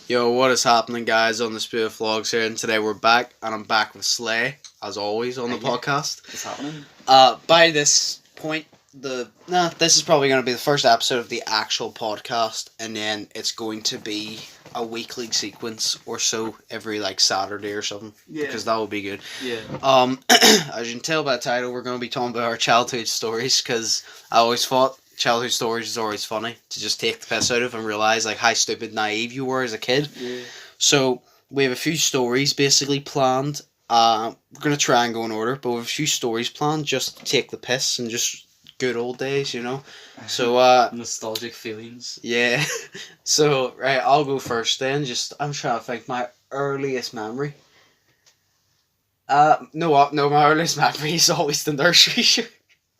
Yo, what is happening, guys? Undisputed Vlogs here, and today we're back, and I'm back with Slay, as always, on the podcast. What's happening? By this point, this is probably going to be the first episode of the actual podcast, and then it's going to be a weekly sequence or so every, Saturday or something. Yeah. Because that would be good. Yeah. As you can tell by the title, we're going to be talking about our childhood stories, because I always thought childhood stories is always funny to just take the piss out of and realise how stupid naive you were as a kid. Yeah. So we have a few stories basically planned. We're gonna try and go in order, but we have a few stories planned just to take the piss and just good old days, you know. So nostalgic feelings. Yeah. So right, I'll go first then. I'm trying to think my earliest memory. No, my earliest memory is always the nursery shirt.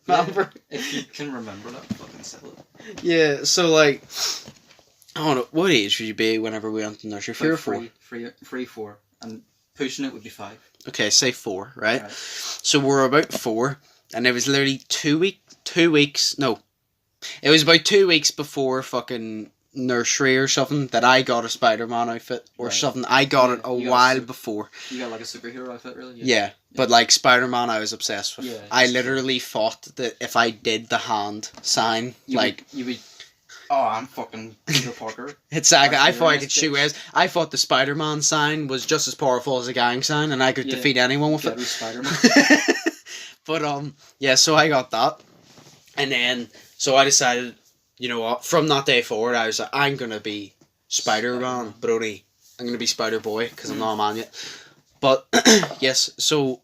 Remember? If you can remember that, fucking sell it. Yeah, so I don't know, what age would you be whenever we went to nursery? 3 or 4? 3, 4. And pushing it would be 5. Okay, say 4, right? Right. So we're about 4, and it was literally 2 weeks, no. It was about 2 weeks before fucking nursery or something that I got a Spider-Man outfit or something. I got it a while before. You got a superhero outfit, really? Yeah. But Spider-Man I was obsessed with. Yeah, I literally thought that if I did the hand sign, you would. Oh, I'm fucking Peter Parker. Exactly. I thought I could shoot webs. I thought the Spider-Man sign was just as powerful as a gang sign, and I could defeat anyone with it. Spider-Man. But yeah, so I got that, and then so I decided, you know what? From that day forward, I was like, I'm gonna be Spider-Man, but only I'm gonna be Spider-Boy because I'm not a man yet. But yes, so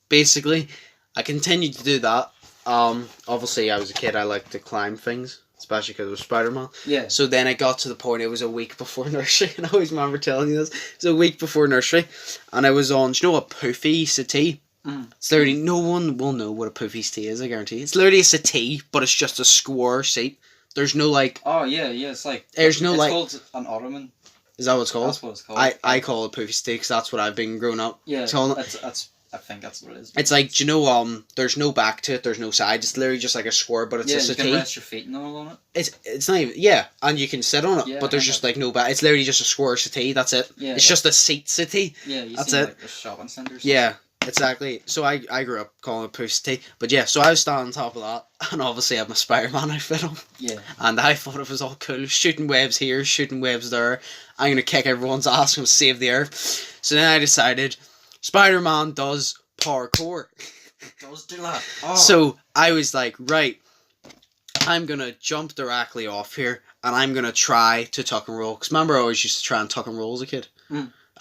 basically, I continued to do that. Obviously, I was a kid. I liked to climb things, especially because it was Spider-Man. Yeah. So then it got to the point. It was a week before nursery, and I always remember telling you this. It was a week before nursery, and I was on. Do you know what poofy settee? It's literally no one will know what a poofy settee is. I guarantee. It's literally a settee, but it's just a square seat. There's no Oh yeah, it's like. There's no it's called an ottoman. Is that what it's called? That's what it's called. I call it poofy settee because that's what I've been growing up. Yeah. That's I think that's what it is. It's like, do you know, there's no back to it, there's no sides, it's literally just like a square, but it's a settee. You can rest your feet and all on it. It's not even, and you can sit on it, but there's just no back, it's literally just a square settee, that's it. Yeah, it's just a seat settee. Yeah, you that's see it. The shopping centres. Yeah, exactly. So I grew up calling it poofy settee, but yeah, so I was standing on top of that, and obviously I had my Spider-Man outfit on. Yeah. And I thought it was all cool, shooting webs here, shooting webs there, I'm gonna kick everyone's ass and save the earth. So then I decided, Spider-Man does parkour. Does do that. Oh. So I was like, right, I'm gonna jump directly off here, and I'm gonna try to tuck and roll. Because remember, I always used to try and tuck and roll as a kid.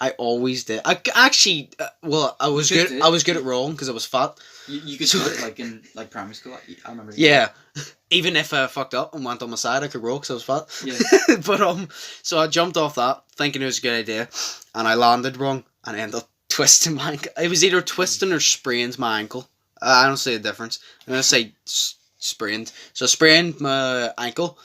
I always did. I actually, I was good. I was good at rolling because I was fat. You could do it in primary school. I remember. Yeah, even if I fucked up and went on my side, I could roll because I was fat. Yeah. But so I jumped off that thinking it was a good idea, and I landed wrong and ended up twisting my ankle. It was either twisting or sprained my ankle. I don't see a difference. I'm going to say sprained. So I sprained my ankle.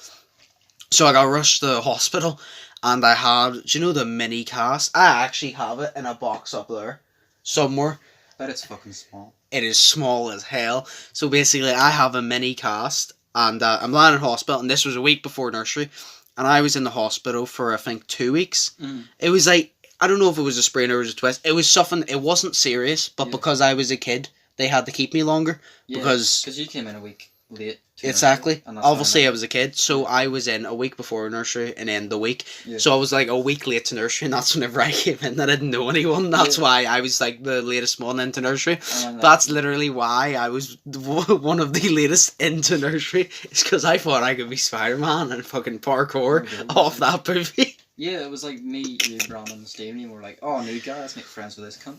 So I got rushed to the hospital. And I had, do you know the mini cast? I actually have it in a box up there. Somewhere. But it's fucking small. It is small as hell. So basically I have a mini cast. And I'm lying in hospital. And this was a week before nursery. And I was in the hospital for I think 2 weeks. It was like, I don't know if it was a sprain or it was a twist. It was something, it wasn't serious, but because I was a kid, they had to keep me longer. Yeah, because you came in a week late. Exactly. Obviously, I was a kid, so I was in a week before nursery and then the week. Yeah. So I was like a week late to nursery, and that's whenever I came in. I didn't know anyone. That's why I was like the latest one into nursery. That's literally why I was one of the latest into nursery. It's because I thought I could be Spider-Man and fucking parkour off that movie. Yeah, it was like me, you, Brandon, and Steve, and you were like, oh, new guy, let's make friends with this cunt.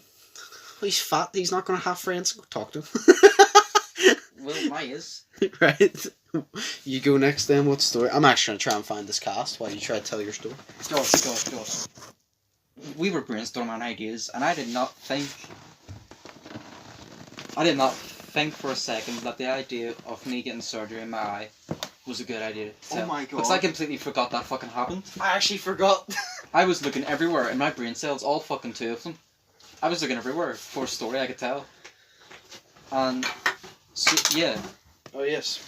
Well, he's fat, he's not going to have friends. Go talk to him. Well, my is. Right. You go next then, what story? I'm actually going to try and find this cast while you try to tell your story. Gosh. We were brainstorming on ideas, and I did not think for a second that the idea of me getting surgery in my eye was a good idea. Oh my god. Because I completely forgot that fucking happened. I actually forgot. I was looking everywhere in my brain cells, all fucking 2 of them. I was looking everywhere for a story I could tell. And, so, yeah. Oh yes.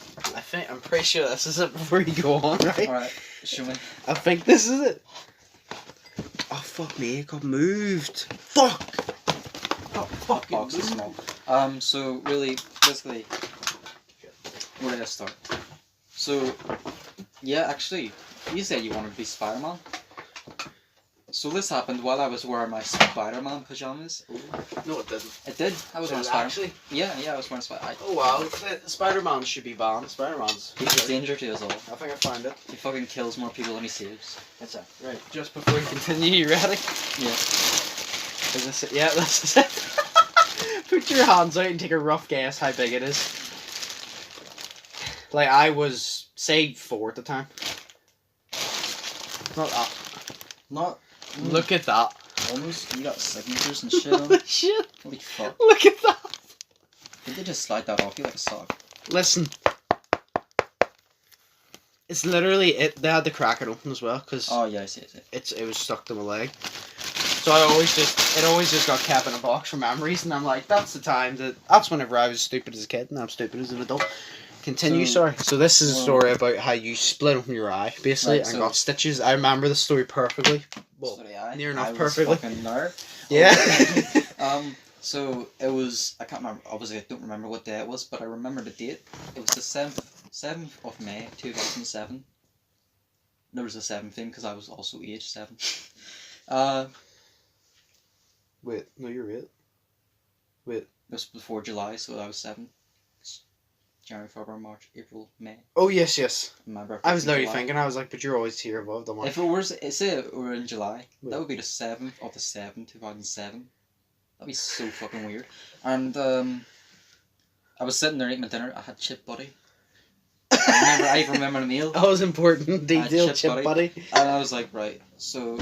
I'm pretty sure this is it before you go on, right? Alright, show me. I think this is it. fuck me, it got moved. Fuck! Oh, fuck, box is small. So really, basically, where did I start? So, yeah, actually, you said you wanted to be Spider-Man. So this happened while I was wearing my Spider-Man pajamas. Ooh. No, it didn't. It did. I was wearing Did it Spider-Man. actually? Yeah, I was wearing Spider-Man. Oh wow, Spider-Man should be banned. Spider-Man's... He's a danger to us all. I think I found it. He fucking kills more people than he saves. That's it. Right, just before we continue, you ready? Yeah. Is this it? Yeah, this is it. Put your hands out and take a rough guess how big it is. Like, I was, say, 4 at the time. Not that. Not... Look at that. Almost. You got signatures and shit on Holy it. shit. Holy fuck. Look at that. Did they just slide that off you like a sock? Listen. It's literally it. They had to crack it open as well because Oh yeah, I see. it was stuck to my leg. So it always just got kept in a box for memories, and I'm like, that's whenever I was stupid as a kid, and I'm stupid as an adult. Continue, sorry. So this is a story about how you split open your eye, basically, Right, and so- got stitches. I remember the story perfectly. Well, near enough I was perfectly. Fucking nerd. Yeah. So it was. I can't remember. Obviously, I don't remember what day it was, but I remember the date. It was the 7th of May, 2007. There was a 7th thing because I was also age 7. Wait, no, you're right. Wait. It was before July, so I was 7. January, February, March, April, May. Oh yes, yes. My birthday. I was literally thinking. I was like, but you're always here above the mark. If it was, say it were in July, Wait. that would be the 7th of the 7th, 2007. That'd be so fucking weird. And I was sitting there eating my dinner. I had chip buddy. I even remember the meal. That was important detail, chip buddy. And I was like, right. So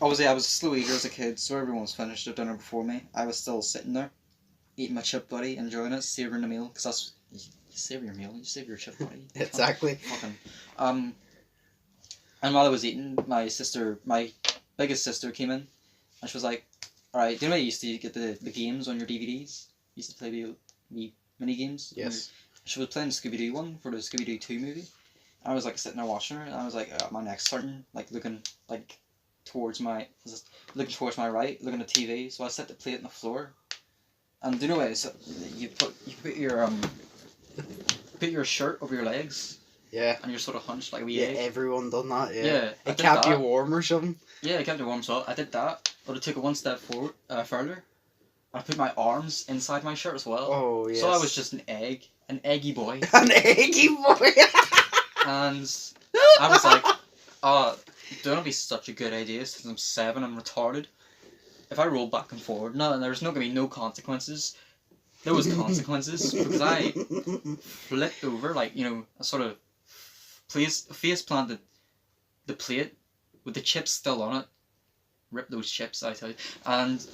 obviously I was a slow eater as a kid, so everyone was finished their dinner before me. I was still sitting there, eating my chip buddy, enjoying it, savouring the meal, because that's you savour your meal, you savour your chip buddy. Exactly. Fucking. And while I was eating, my biggest sister came in, and she was like, "Alright, do you know you used to get the games on your DVDs? You used to play the mini games." Yes. She was playing the Scooby-Doo one for the Scooby-Doo 2 movie. I was like sitting there watching her, and I was like, my neck's starting, like looking like towards my right, looking at the TV. So I set the plate on the floor, and do you know what? So you put your shirt over your legs, Yeah. and you're sort of hunched like a wee Yeah, egg. everyone done that. Yeah. Yeah, I It did kept you that. warm or something. Yeah, it kept it warm. So I did that, but I took it one step forward, further. I put my arms inside my shirt as well. Oh yes. So I was just an eggy boy. an eggy boy. And I was like, don't be such a good idea since I'm 7, I'm retarded. If I roll back and forward, there's not going to be no consequences. There was consequences because I flipped over, like, I sort of face planted the plate with the chips still on it. Rip those chips, I tell you. And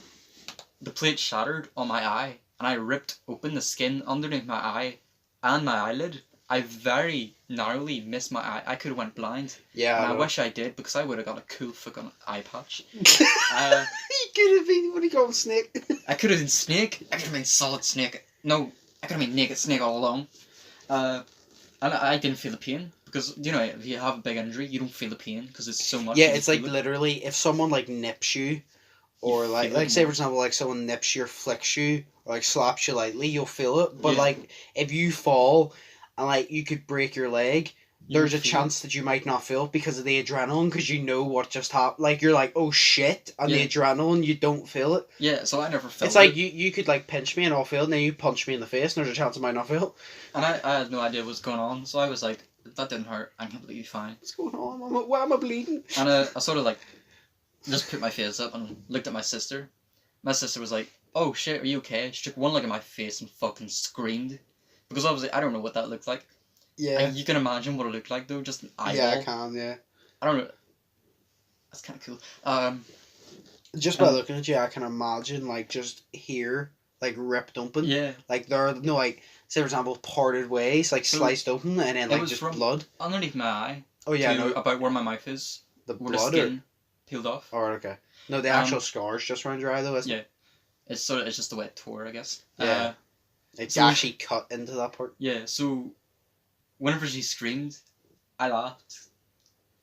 the plate shattered on my eye, and I ripped open the skin underneath my eye and my eyelid. I very narrowly missed my eye. I could have went blind. Yeah. And I wish I did, because I would have got a cool fucking eye patch. You could have been, what do you call him, Snake? I could have been Snake. I could have been Solid Snake. No, I could have been Naked Snake all along. And I didn't feel the pain, because, if you have a big injury, you don't feel the pain, because it's so much. Yeah, it's like literally, if someone like nips you, or You like feel it say more. for example, like someone nips you or flicks you, or like slaps you lightly, you'll feel it. But Yeah. like, if you fall, and like you could break your leg, You there's a don't feel chance that you might not feel it because of the adrenaline, because you know what just happened. Like, you're like, oh shit, and the Yeah. adrenaline, you don't feel it. Yeah, so I never felt It's like it. you could like pinch me and I'll feel it, and then you punch me in the face, and there's a chance I might not feel it. And I had no idea what was going on, so I was like, that didn't hurt, I'm completely fine. What's going on? Why am I bleeding? And I sort of like, just put my face up and looked at my sister. My sister was like, oh shit, are you okay? She took one look at my face and fucking screamed. Because obviously, I don't know what that looked like. Yeah. And you can imagine what it looked like though, just an eyeball. Yeah, I can, yeah. I don't know. That's kind of cool. Just by looking at you, I can imagine, like, just here, like, ripped open. Yeah. Like, there are, no, like, say, for example, parted ways, like, So sliced open, and then, it like, was just from- blood. Underneath my eye, Oh, yeah, to no, about where my mouth is, the where the blood, skin peeled off. or okay. No, the actual scars just around your eye, though, isn't Yeah. it? It's just the way it tore, I guess. Yeah. It's so- actually cut into that part. Yeah, so whenever she screamed, I laughed.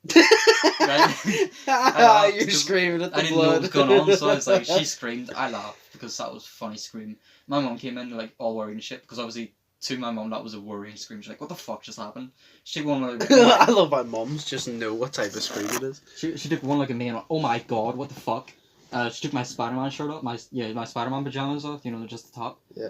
laughed You're because screaming at the I didn't know blood. what was going on, so I was like, she screamed. I laughed because that was a funny scream. My mum came in like all worried and shit because obviously to my mum that was a worrying scream. She's like, "What the fuck just happened?" She took one look at me. I love how mums just know what type of scream it is. She took one look at me and went, "Oh my god, what the fuck?" She took my Spider-Man shirt off, my Spider-Man pajamas off, you know, just the top. Yeah.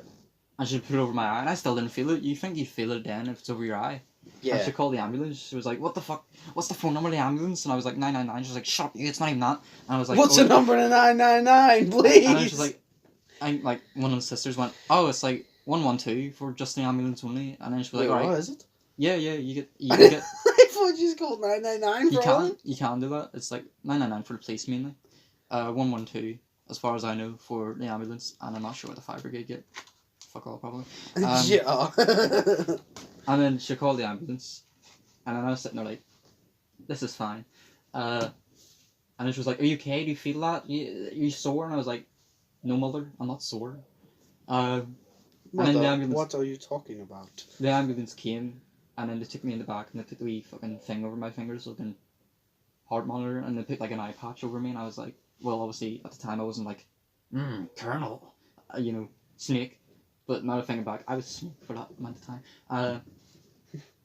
And she put it over my eye, and I still didn't feel it. You think you feel it then if it's over your eye? Yeah. And she called the ambulance. She was like, "What the fuck? What's the phone number of the ambulance?" And I was like, 999. She was like, "Shut up, it's not even that." And I was like, What's the number to 999, please? And I was like, one of the sisters went, "Oh, it's like 112 for just the ambulance only." And then she was like, "All right, what is it? yeah, you get." I thought you just called 999 for You can do that. It's like 999 for the police mainly. 112, as far as I know, for the ambulance, and I'm not sure what the fire brigade get. Fuck all, probably. Yeah. And then she called the ambulance, and then I was sitting there like, "This is fine." And then she was like, "Are you okay? Do you feel that? Are you sore?" And I was like, "No, mother, I'm not sore." And then the ambulance. What are you talking about? The ambulance came, and then they took me in the back, and they put the wee fucking thing over my fingers, so I can heart monitor, and they put like an eye patch over me, and I was like, well, obviously at the time I wasn't like, Colonel, you know, Snake, but now thinking back, I was Snake for that amount of time.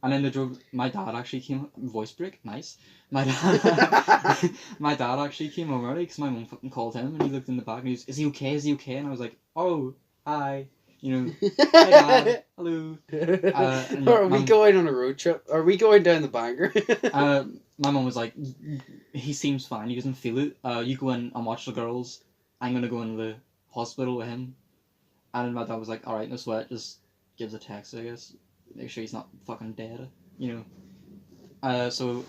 And then they drove. My dad actually came. Voice break, nice. My dad, my dad actually came home early because my mum fucking called him, and he looked in the back and he was, "Is he okay? Is he okay?" And I was like, "Oh, hi." You know, "Hey Dad, hello." Are we going on a road trip? Are we going down the banger? My mum was like, "He seems fine. He doesn't feel it. You go in and watch the girls. I'm gonna go in the hospital with him." And my dad was like, "All right, no sweat. Just gives a text, I guess. Make sure he's not fucking dead, you know." So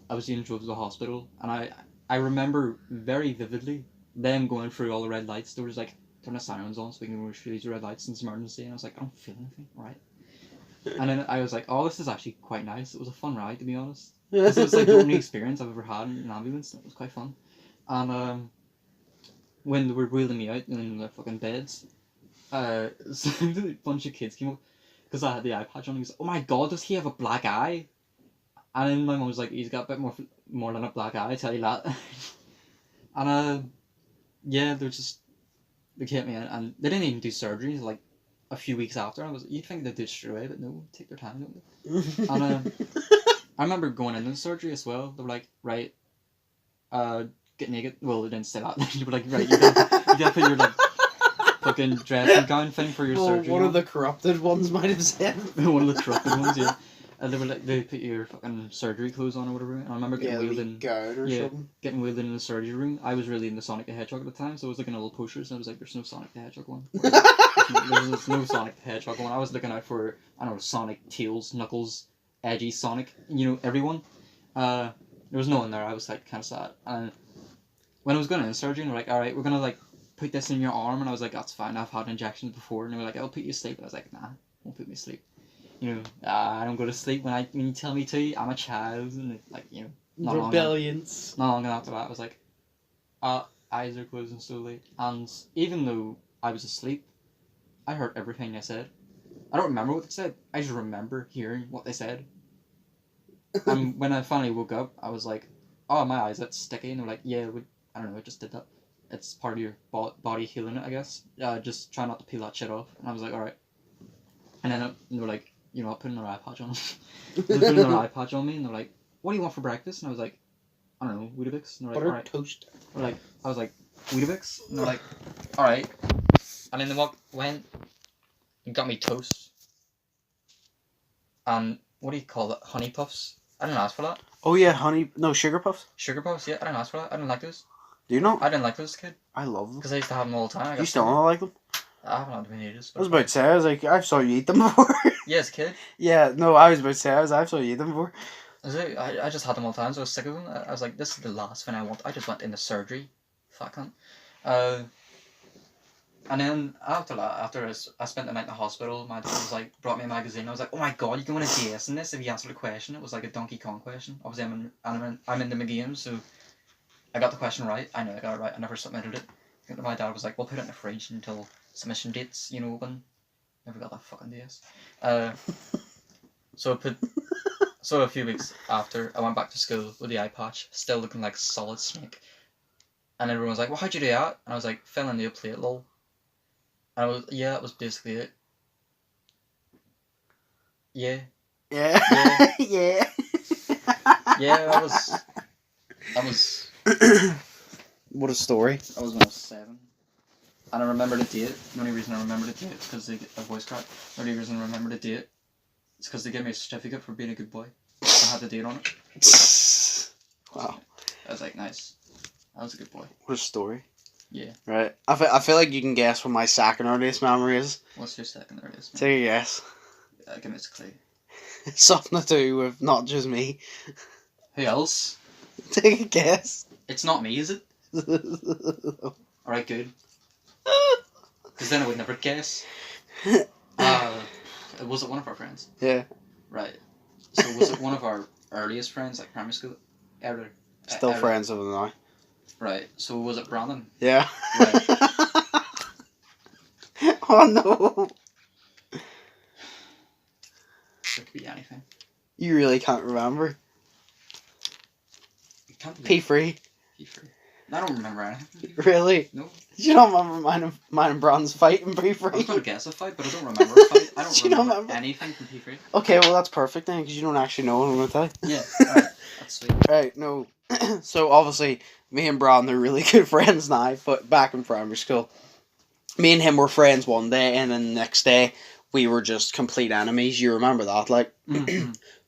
I was being drove to the hospital, and I remember very vividly them going through all the red lights. There was like, turn the sirens on so we can go through these red lights in this emergency, and I was like, I don't feel anything, right? And then I was like, oh, this is actually quite nice. It was a fun ride, to be honest. This was like the only experience I've ever had in an ambulance. It was quite fun. And when they were wheeling me out in the fucking beds, a bunch of kids came up because I had the eye patch on. He was, "Oh my god, does he have a black eye?" And then my mum was like, "He's got a bit more than a black eye, I tell you that." And yeah, they kept me in, and they didn't even do surgery like a few weeks after. You'd think they'd do it straight away, but no, take their time, don't they? And I remember going into the surgery as well. They were like, "Right, get naked." Well, they didn't say that. They were like, "Right, you gotta put your like fucking dressing gown thing for your surgery." One of the corrupted ones might have said. One of the corrupted ones, yeah. And they were like, they put your fucking surgery clothes on or whatever. And I remember getting wheeled in. Gown or something. Getting wheeled in the surgery room. I was really into Sonic the Hedgehog at the time, so I was looking at little posters, and I was like, "There's no Sonic the Hedgehog one." There's no Sonic the Hedgehog one. I was looking out for, I don't know, Sonic, Tails, Knuckles, Edgy, Sonic, you know, everyone. There was no one there. I was like kind of sad. And when I was going in surgery, and they were like, "All right, we're gonna like put this in your arm," and I was like, "That's fine. I've had injections before." And they were like, "I'll put you to sleep." And I was like, "Nah, won't put me to sleep. You know, I don't go to sleep when you tell me to. I'm a child," and like, you know, Rebellions. Not long after that, I was like, eyes are closing slowly, and even though I was asleep, I heard everything they said. I don't remember what they said. I just remember hearing what they said. And when I finally woke up, I was like, "Oh, my eyes, that's sticky." And they're like, "Yeah, I don't know, it just did that. It's part of your body healing it, I guess. Just try not to peel that shit off." And I was like, "All right." And then they were like, "You know what, put another eye patch on." They put another eye patch on me, and they're like, "What do you want for breakfast?" And I was like, "I don't know, Weetabix." And they're like, Buttered "Alright." toast. I was like, "Weetabix?" And they're like, "Alright." And then they went and got me toast. And what do you call it? Honey puffs? I didn't ask for that. Oh yeah, sugar puffs. Sugar puffs? Yeah, I didn't ask for that. I didn't like those. Do you not? I didn't like those as a kid. I love them. Because I used to have them all the time. You still don't like them? I haven't had them in ages. I was about to say, I was like, I saw you eat them before. Yeah, as a kid. Yeah, no, I was about to say, I saw you eat them before. I just had them all the time, so I was sick of them. I was like, this is the last thing I want. I just went into surgery. Fuck cunt. And then after that, I spent the night in the hospital, my dad was like, brought me a magazine. I was like, "Oh my god, you can win a DS in this if you answer the question." It was like a Donkey Kong question. Obviously, I'm into my games, so I got the question right. I know I got it right. I never submitted it. My dad was like, "We'll put it in the fridge until submission dates, you know, open." Never got that fucking DS. So So a few weeks after, I went back to school with the eye patch, still looking like solid snake. And everyone was like, well, how'd you do that? And I was like, fell into a plate, lol. And I was, yeah, that was basically it. Yeah. Yeah. Yeah. Yeah. Yeah, that was... What a story. I was when I was 7. And I remember the date. The only reason I remember the date is because they get a voice crack. The only reason I remember the date is because they gave me a certificate for being a good boy. I had the date on it. Wow. I was like, nice. I was a good boy. What a story. Yeah. Right. I feel like you can guess what my second earliest memory is. What's your second earliest? Take a guess. Give me a clue. Something to do with not just me. Who else? Take a guess. It's not me, is it? Alright, good. Because then I would never guess. Was it one of our friends? Yeah. Right. So was it one of our earliest friends, like primary school? Ever? Still friends over now. Right. So was it Brandon? Yeah. Right. Oh no. It could be anything. You really can't remember. It can't be P3. P3. I don't remember anything. Really? No. You don't remember mine and Brandon's fight in I was P3? going to guess a fight, but I don't remember a fight. I You don't don't remember remember? anything from P3. Okay, well that's perfect then, because you don't actually know what I'm going to tell you. Yeah, alright. That's sweet. Right, no. So obviously, me and Brandon are really good friends now, but back in primary school, me and him were friends one day, and then the next day, we were just complete enemies. You remember that? Like,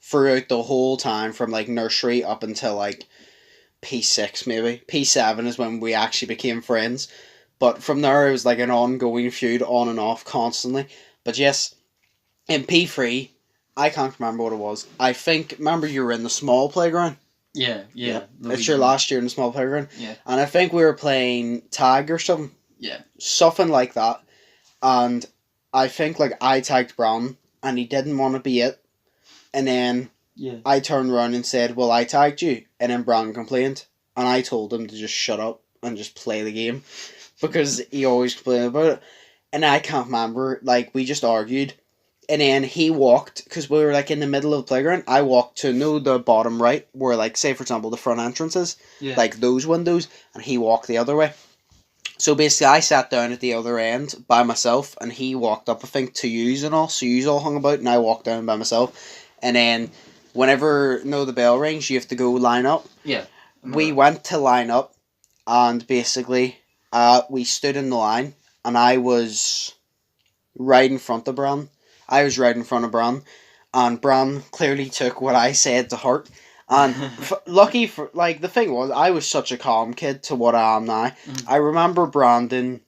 throughout the whole time, from like nursery up until like P6 maybe. P7 is when we actually became friends. But from there, it was like an ongoing feud, on and off, constantly. But yes, in P3, I can't remember what it was. I think, remember you were in the small playground? Yeah. It's your last year in the small playground. Yeah. And I think we were playing tag or something. Yeah. Something like that. And I think like I tagged Brown and he didn't want to be it. And then I turned around and said, well, I tagged you. And then Brown complained. And I told him to just shut up and just play the game. Because he always complained about it. And I can't remember. Like, we just argued. And then he walked, because we were like in the middle of the playground. I walked to the bottom right, where like, say for example, the front entrance is. Yeah. Like those windows. And he walked the other way. So basically, I sat down at the other end by myself, and he walked up, I think, to yous and all. So yous all hung about, and I walked down by myself. And then, whenever the bell rings, you have to go line up. Yeah. We went to line up, and basically, we stood in the line, and I was right in front of Bran. And Bran clearly took what I said to heart. And lucky for, like, the thing was, I was such a calm kid to what I am now. I remember Brandon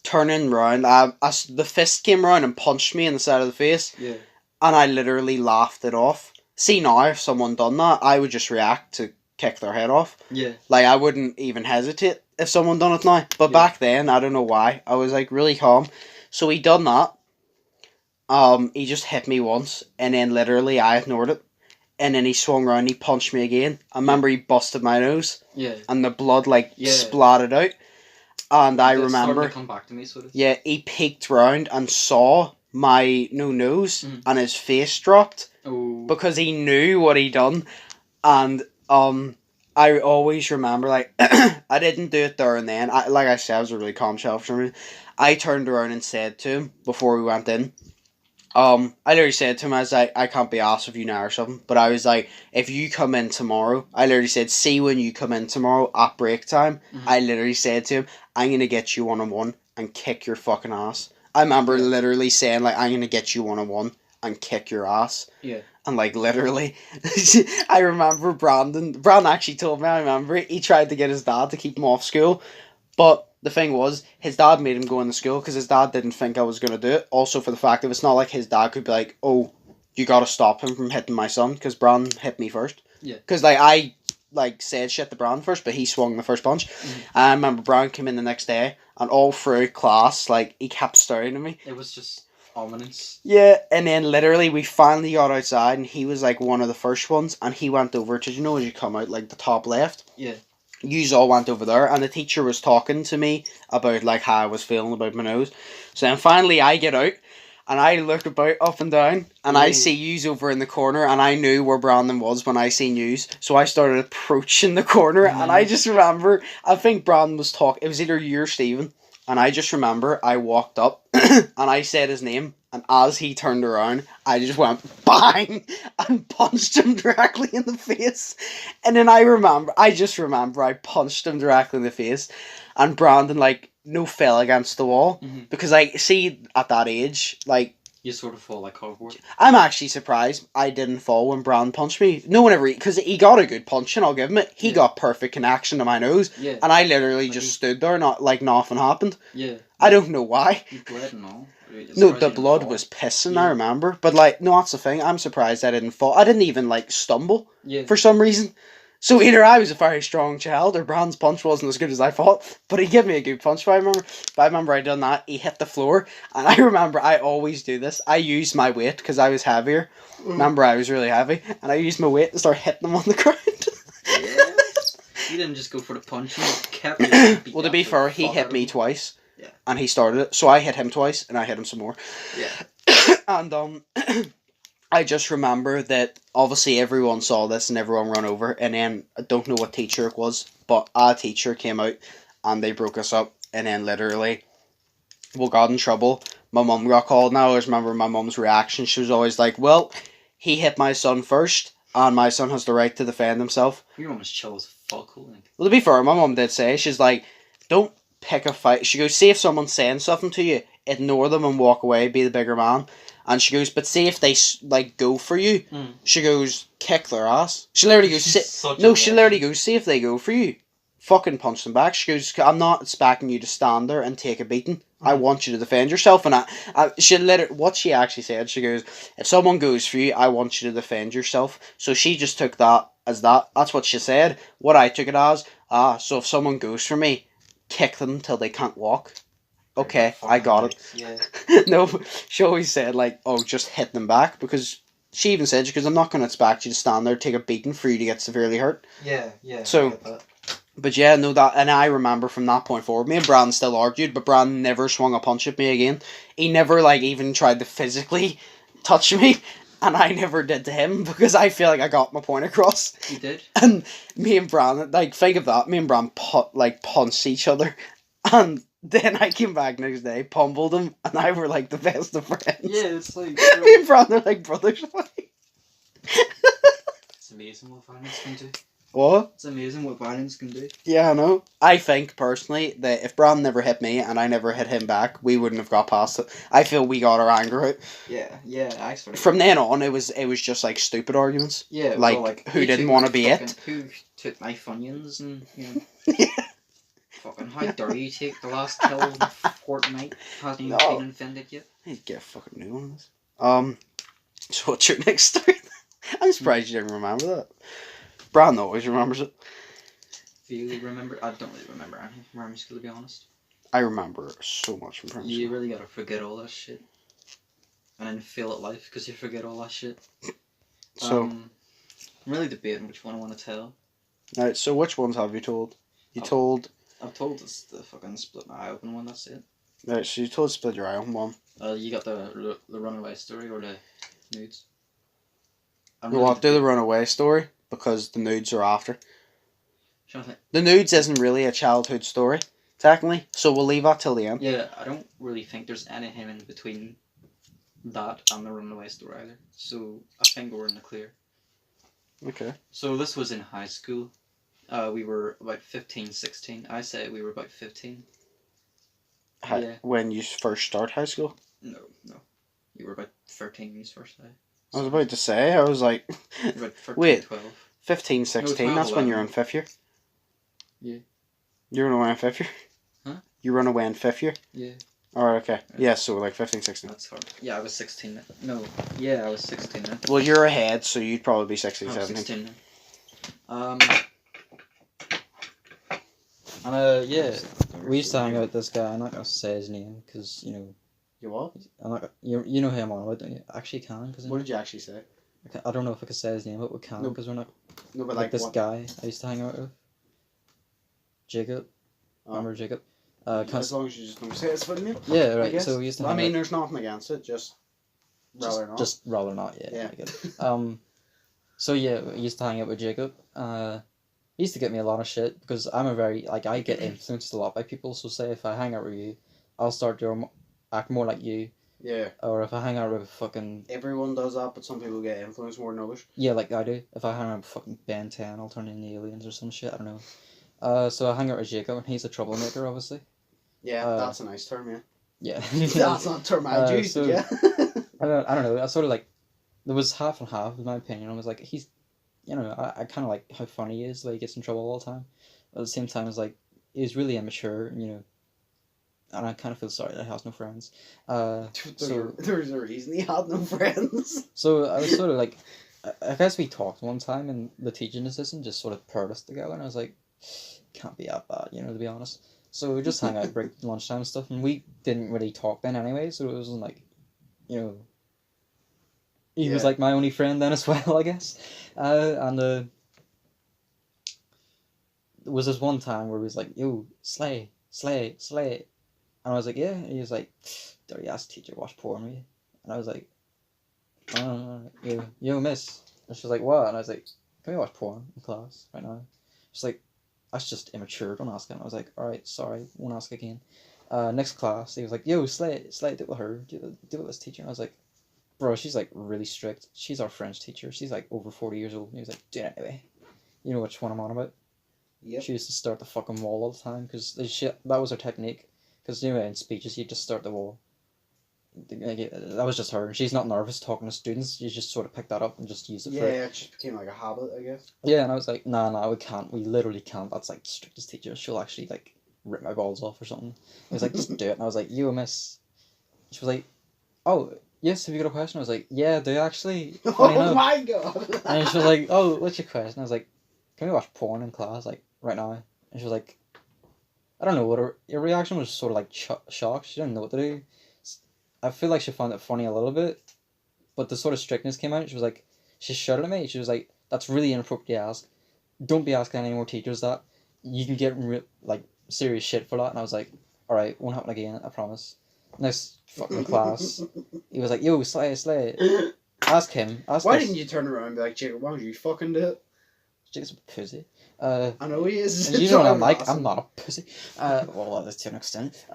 turning round, the fist came round and punched me in the side of the face. Yeah. And I literally laughed it off. See now, if someone done that, I would just react to kick their head off. Yeah. Like, I wouldn't even hesitate if someone done it now. But back then, I don't know why, I was like really calm. So he done that. He just hit me once, and then literally I ignored it. And then he swung around, he punched me again. I remember he busted my nose. Yeah. And the blood, splattered out. And I remember... to come back to me, sort of. Yeah, he peeked round and saw my nose, and his face dropped. Oh. Because he knew what he done. And, I always remember, like, I didn't do it there and then. Like I said, I was a really calm child for some reason. I turned around and said to him, before we went in, I literally said to him, I was like, I can't be arsed with you now or something. But I was like, if you come in tomorrow, I literally said, see when you come in tomorrow at break time, I literally said to him, I'm going to get you one-on-one and kick your fucking ass. I remember literally saying, like, I'm going to get you one-on-one and kick your ass. Yeah. And, like, literally, I remember Brandon actually told me, I remember it, he tried to get his dad to keep him off school. But the thing was, his dad made him go into school because his dad didn't think I was going to do it. Also for the fact that it's not like his dad could be like, oh, you got to stop him from hitting my son because Brandon hit me first. Yeah. Because, like, I, like, said shit to Brandon first, but he swung the first punch. I remember Brandon came in the next day, and all through class, like, he kept staring at me. It was just ominous. Yeah, and then literally we finally got outside, and he was, like, one of the first ones, and he went over to, as you come out, like, the top left? Yeah. Yous all went over there, and the teacher was talking to me about, like, how I was feeling about my nose. So then finally I get out, and I looked about up and down, and I Ooh. see yous over in the corner, and I knew where Brandon was when I seen yous, so I started approaching the corner, and I just remember, I think Brandon was talking, it was either you or Stephen, and I just remember I walked up, and I said his name, and as he turned around, I just went bang, and punched him directly in the face, and then I just remember I punched him directly in the face, and Brandon, like, no fell against the wall, because I see at that age, like, You sort of fall like cardboard. I'm actually surprised I didn't fall when Brandon punched me. No one ever, because he got a good punch, and I'll give him it. He got perfect connection to my nose, Yeah. and I literally Like just stood there, not like nothing happened. Yeah. I don't know why. You bled and all. No, the blood was pissing, I remember. But, like, no, that's the thing. I'm surprised I didn't fall. I didn't even, like, stumble for some reason. So either I was a very strong child, or Brandon's punch wasn't as good as I thought. But he gave me a good punch, if I remember. But I remember I done that. He hit the floor. And I remember I always do this. I used my weight, because I was heavier. Remember, I was really heavy. And I used my weight to start hitting him on the ground. You didn't just go for the punch. You kept it. Well, to be fair, he hit me twice. Yeah. And he started it. So I hit him twice, and I hit him some more. Yeah. And, I just remember that obviously everyone saw this and everyone ran over, and then I don't know what teacher it was, but a teacher came out and they broke us up, and then literally we got in trouble. My mum got called, and I always remember my mum's reaction. She was always like, well, he hit my son first, and my son has the right to defend himself. Your mum was chill as fuck, like. Well, to be fair, my mum did say, she's like, don't pick a fight. She goes, see if someone's saying something to you, ignore them and walk away, be the bigger man. And she goes, but see if they, like, go for you. She goes, kick their ass. She literally goes, she literally goes, see if they go for you. Fucking punch them back. She goes, I'm not expecting you to stand there and take a beating. I want you to defend yourself. And what she actually said, she goes, if someone goes for you, I want you to defend yourself. So she just took that as that. That's what she said. What I took it as, so if someone goes for me, kick them till they can't walk. Okay, I got it. Yeah. No, she always said, like, oh, just hit them back, because she even said, because I'm not going to expect you to stand there, take a beating for you to get severely hurt. Yeah. So, but yeah, no, that, and I remember from that point forward, me and Brandon still argued, but Brandon never swung a punch at me again. He never, like, even tried to physically touch me, and I never did to him, because I feel like I got my point across. You did? And me and Brandon, like, think of that, me and Brandon punched each other, and then I came back next day, pummeled him, and I were like the best of friends. Yeah, it's like... Me and Brandon are like brothers. It's amazing what violence can do. What? It's amazing what violence can do. Yeah, I know. I think, personally, that if Brandon never hit me and I never hit him back, we wouldn't have got past it. I feel we got our anger out. Yeah, I sort of... From then on, it was just like stupid arguments. Yeah, like who didn't want to be it? Who took my Funyuns and, you know... Yeah. Fucking how dare you take the last kill in Fortnite? Hasn't even been invented yet. I need to get a fucking new one. So what's your next story? I'm surprised you didn't remember that. Brandon always remembers it. Do you remember? I don't really remember anything from primary school, to be honest. I remember so much from primary school. You really gotta forget all that shit. And then fail at life because you forget all that shit. So... I'm really debating which one I want to tell. Alright, so which ones have you told? I've told us the fucking split my eye open one, that's it. Right, so you told split your eye open one. You got the runaway story or the nudes? You want to do the runaway story? Because the nudes are after. Trying to think. The nudes isn't really a childhood story, technically, so we'll leave that till the end. Yeah, I don't really think there's anything in between that and the runaway story either. So I think we're in the clear. Okay. So this was in high school. We were about 15, 16. I say we were about 15. Yeah. When you first start high school? No. You were about 13 when you first started. I was about to say, I was like... You're about 13, wait, 12. 15, 16, No, 12, that's when 11. you're in 5th year? Yeah. You run away in 5th year? Huh? You run away in 5th year? Yeah. Alright, okay. Yeah, so like 15, 16. That's hard. Yeah, I was 16 then. No. Yeah, I was 16 then. Well, you're ahead, so you'd probably be 16, I was 17. 16 then. And yeah, we used to hang out with this guy. I'm not gonna say his name because you know. You what? I'm not. You know who I'm on about, don't you? Actually, can because. What did you actually say? I don't know if I could say his name, but we can because we're not. No, but like this what? guy I used to hang out with. Jacob. Remember Jacob? As long as you just don't say it's funny. Yeah, right. So we used to. I mean, there's nothing against it. Just rather not. Just rather not. Yeah. Yeah. I get it. So yeah, I used to hang out with Jacob. He used to get me a lot of shit because I'm a very I get influenced a lot by people. So say if I hang out with you, I'll start to act more like you. Yeah. Or if I hang out with fucking... Everyone does that, but some people get influenced more than others. Yeah, like I do. If I hang out with fucking Ben 10, I'll turn into aliens or some shit. I don't know. So I hang out with Jacob, and he's a troublemaker, obviously. Yeah, that's a nice term, yeah. Yeah. That's not a term I used, so, yeah. I don't know. I sort of there was half and half, in my opinion. I was like, he's... I kind of like how funny he is, he gets in trouble all the time. But at the same time, it's like, he's really immature, and I kind of feel sorry that he has no friends. So there's a reason he had no friends. So I was sort of like, I guess we talked one time, and the teaching assistant just sort of paired us together, and I was like, can't be that bad, to be honest. So we just hang out break lunchtime and stuff, and we didn't really talk then anyway, so it wasn't like, he was like my only friend then as well, I guess. And there was this one time where he was like, yo, slay. And I was like, yeah. And he was like, dirty ass teacher, watch porn with you. And I was like, yo, miss. And she was like, what? And I was like, can we watch porn in class right now? She's like, that's just immature, don't ask him. I was like, alright, sorry, won't ask again. Next class, he was like, yo, slay it with her, do it with this teacher. And I was like, bro, she's like really strict. She's our French teacher. She's like over 40 years old. And he was like, do it anyway. You know which one I'm on about? Yep. She used to start the fucking wall all the time because that was her technique. Because in speeches, you just start the wall. That was just her. She's not nervous talking to students. You just sort of pick that up and just use it for it. Yeah, it just became like a habit, I guess. Yeah, and I was like, nah, we can't. We literally can't. That's like the strictest teacher. She'll actually like rip my balls off or something. He was like, just do it. And I was like, you miss. She was like, oh, yes, have you got a question? I was like, yeah, do you actually? Oh my god. And she was like, oh, what's your question? I was like, can we watch porn in class, like, right now? And she was like, I don't know, what her reaction was sort of like shocked. She didn't know what to do. I feel like she found it funny a little bit, but the sort of strictness came out. She was like, she shouted at me. She was like, that's really inappropriate to ask. Don't be asking any more teachers that. You can get serious shit for that. And I was like, alright, won't happen again, I promise. Next fucking class, he was like, yo, slay. Ask him. Why didn't you turn around and be like, Jacob, why don't you fucking do it? Jacob's a pussy. I know he is. You know what I'm like? I'm not a pussy. Well, that's to an extent.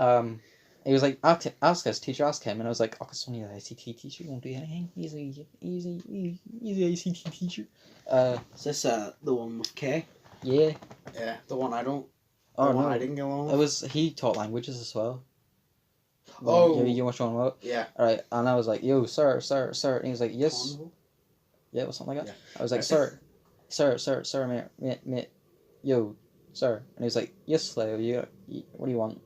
He was like, ask his teacher, ask him. And I was like, oh, it's only the ICT teacher, won't do anything. He's the ICT teacher. Is this the one with K? Yeah. Yeah, the one I don't. Oh, the no. one I didn't get along with. He taught languages as well. Oh. You know what I'm about? Yeah. Alright, and I was like, yo, sir. And he was like, yes. Carnival? Yeah, or something like that. Yeah. I was like, sir, mate, yo, sir. And he was like, yes, Leo, what do you want?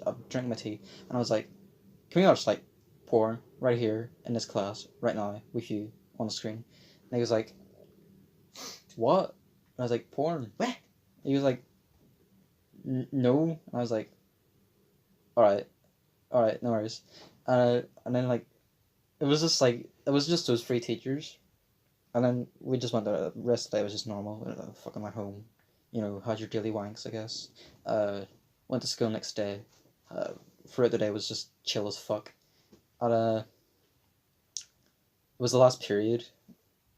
I'm drinking my tea. And I was like, can we watch, porn right here in this class, right now, with you, on the screen? And he was like, what? And I was like, porn. What? He was like, no. And I was like, alright, no worries. And then, it was just those three teachers. And then we just went there. The rest of the day was just normal. We fucking went home. Had your daily wanks, I guess. Went to school next day. Throughout the day was just chill as fuck. And it was the last period.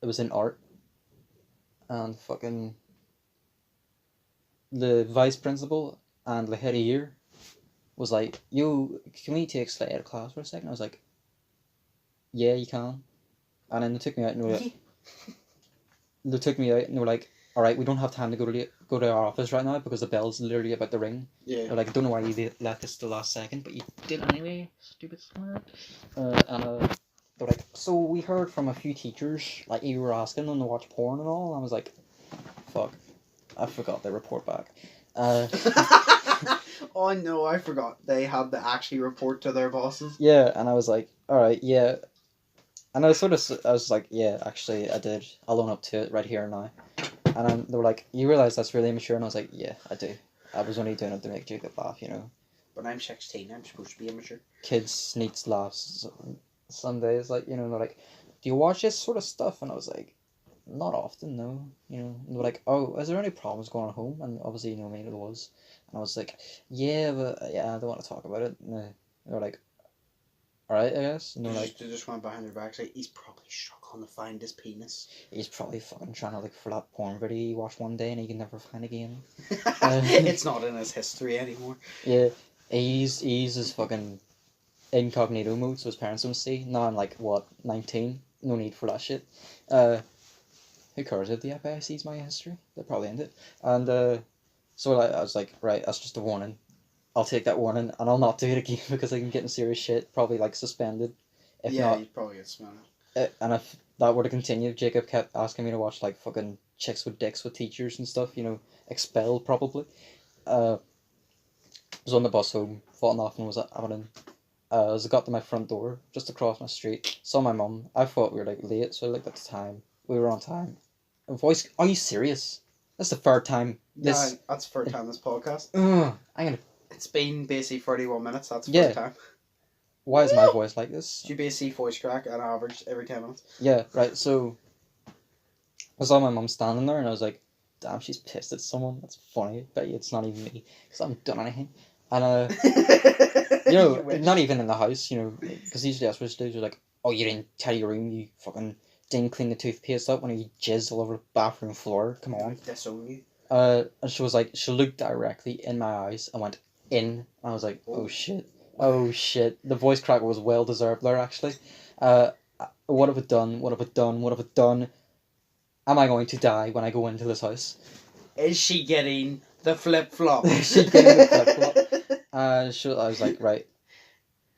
It was in art. And fucking the vice principal and the head of year was like, yo, can we take Slay out of class for a second? I was like, yeah, you can. And then they took me out and they were like, alright, we don't have time to go to our office right now because the bell's literally about to ring. Yeah. They're like, I don't know why you left this to the last second, but you did anyway, stupid smart. They're like, so we heard from a few teachers, you were asking them to watch porn and all. And I was like, fuck, I forgot their report back. Oh no, I forgot. They had to actually report to their bosses. Yeah, and I was like, alright, yeah. And I was like, yeah, actually, I did. I'll own up to it right here and now. And then they were like, you realise that's really immature? And I was like, yeah, I do. I was only doing it to make Jacob laugh, But I'm 16, I'm supposed to be immature. Kids need laughs some days, they're like, do you watch this sort of stuff? And I was like, not often, no. You know, they were like, "Oh, is there any problems going on at home?" And obviously, you know, me, there was. And I was like, "Yeah, but yeah, I don't want to talk about it." And they were like, "All right, I guess." And they were like, They just went behind their backs like, he's probably struggling to find his penis. "He's probably fucking trying to look for that porn video he watched one day and he can never find again." It's not in his history anymore. Yeah, he uses fucking incognito mode so his parents don't see. Now I'm like, what, 19? No need for that shit. Who cares if the FBI sees my history? They'll probably end it. And so like, I was like, right, that's just a warning. I'll take that warning and I'll not do it again because I can get in serious shit. Probably like suspended. If Yeah, not, you'd probably get smacked. and if that were to continue, Jacob kept asking me to watch like fucking chicks with dicks with teachers and stuff. You know, expelled probably. Was on the bus home, thought nothing was happening. As I got to my front door, just across my street, saw my mum. I thought we were like late, so like at the time we were on time. And voice, are you serious? That's the third time. This. Yeah, that's the first time this podcast. I'm gonna. It's been basically 31 minutes. That's the Yeah. first time. Why is my voice like this? You basically voice crack on average every 10 minutes. Yeah, right. So I saw my mum standing there, and I was like, "Damn, she's pissed at someone. That's funny. Bet you it's not even me, because I haven't done anything." And you know, not even in the house, you know, because usually that's what she does. You're like, "Oh, you didn't tidy your room. You fucking didn't clean the toothpaste up when you jizzed all over the bathroom floor. Come on." Disown you. And she was like, she looked directly in my eyes and went in. I was like, oh shit, oh shit. The voice crack was well deserved there, actually. What have I done? What have I done? What have I done? Am I going to die when I go into this house? Is she getting the flip flop? Is she getting the flip flop? I was like, right.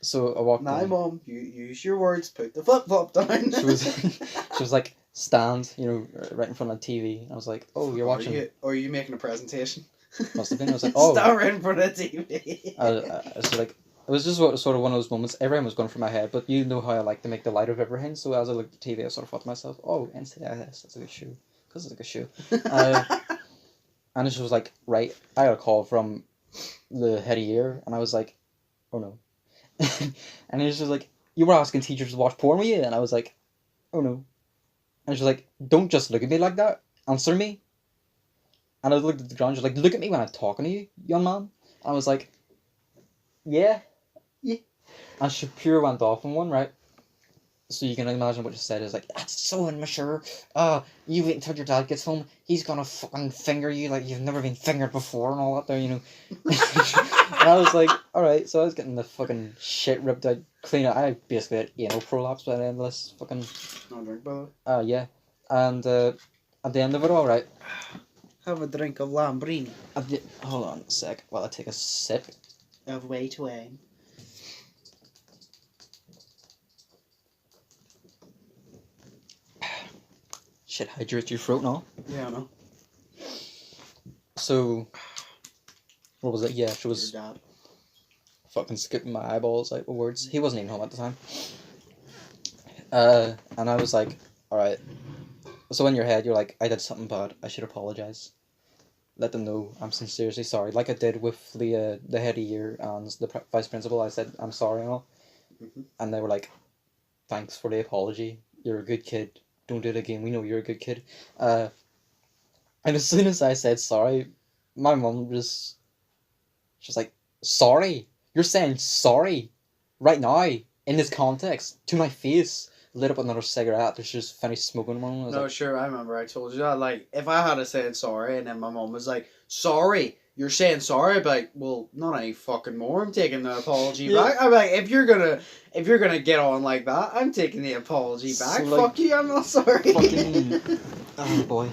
So I walked Now, in. Mum, you use your words. Put the flip flop down. She was like, stand, you know, right in front of the TV. And I was like, oh, you're watching. Are you making a presentation? Must have been. I was like, oh. Stand right in front of the TV. I was like, it was just sort of one of those moments. Everything was going through my head, but you know how I like to make the light of everything. So as I looked at the TV, I sort of thought to myself, "Oh, NCIS, that's a good show, because it's a good show." And she was like, "Right, I got a call from the head of year," and I was like, "Oh no," and she was like, "You were asking teachers to watch porn with you," and I was like, "Oh no," and she was like, "Don't just look at me like that. Answer me." And I looked at the ground. She was like, "Look at me when I'm talking to you, young man." And I was like, "Yeah." And she pure went off on one, right? So you can imagine what she said is like, "That's so immature. You wait until your dad gets home. He's gonna fucking finger you like you've never been fingered before," and all that there, you know. And I was like, alright, so I was getting the fucking shit ripped out, clean out. I basically had anal prolapse by the end of this fucking... No drink, by the way. Yeah. And at the end of it all, right? Have a drink of Lambrini. Hold on a sec while I take a sip. Of way to way. Shit, hydrate your throat now. Yeah, I know. So, what was it? Yeah, she was Your dad. fucking skipping my eyeballs out with words. He wasn't even home at the time. And I was like, alright. So in your head, you're like, I did something bad. I should apologise. Let them know I'm sincerely sorry. Like I did with the head of year and the vice principal. I said, I'm sorry and all. Mm-hmm. And they were like, thanks for the apology. You're a good kid. Don't do it again. We know you're a good kid. And as soon as I said sorry, my mum just... She was like, sorry? You're saying sorry? Right now? In this context? To my face? Lit up another cigarette after she just finished smoking one. I was No, like, sure, I remember I told you that. Like, if I had said sorry and then my mum was like, sorry, you're saying sorry, I'd be like, well, not any fucking more. I'm taking the apology back. I'm like, if you're gonna get on like that, I'm taking the apology back. So, like, fuck you, I'm not sorry. fucking... Oh boy.